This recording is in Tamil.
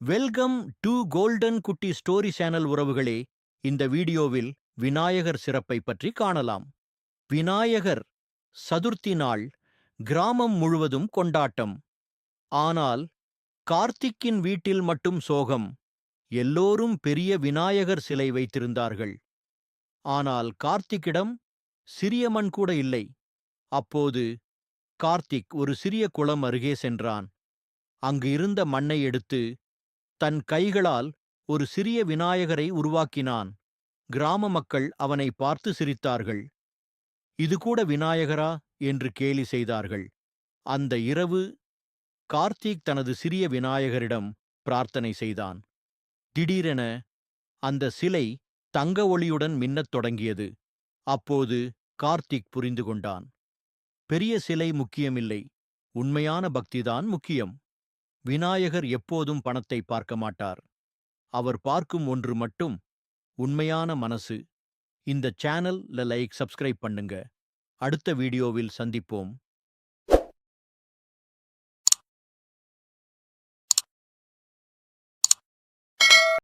வெல்கம் டு கோல்டன் குட்டி ஸ்டோரி சேனல் உறவுகளே. இந்த வீடியோவில் விநாயகர் சிறப்பை பற்றி காணலாம். விநாயகர் சதுர்த்தி நாள் கிராமம் முழுவதும் கொண்டாட்டம். ஆனால் கார்த்திக்கின் வீட்டில் மட்டும் சோகம். எல்லோரும் பெரிய விநாயகர் சிலை வைத்திருந்தார்கள். ஆனால் கார்த்திக்கிடம் சிறிய மண் கூட இல்லை. அப்போது கார்த்திக் ஒரு சிறிய குளம் அருகே சென்றான். அங்கு இருந்த மண்ணை எடுத்து தன் கைகளால் ஒரு சிறிய விநாயகரை உருவாக்கினான். கிராம மக்கள் அவனை பார்த்து சிரித்தார்கள். இது கூட விநாயகரா என்று கேலி செய்தார்கள். அந்த இரவு கார்த்திக் தனது சிறிய விநாயகரிடம் பிரார்த்தனை செய்தான். திடீரென அந்த சிலை தங்க ஒளியுடன் மின்னத் தொடங்கியது. அப்போது கார்த்திக் புரிந்து கொண்டான். பெரிய சிலை முக்கியமில்லை, உண்மையான பக்திதான் முக்கியம். விநாயகர் எப்போதும் பணத்தை பார்க்க மாட்டார். அவர் பார்க்கும் ஒன்று மட்டும், உண்மையான மனசு. இந்த சேனல்ல லைக் சப்ஸ்கிரைப் பண்ணுங்க. அடுத்த வீடியோவில் சந்திப்போம்.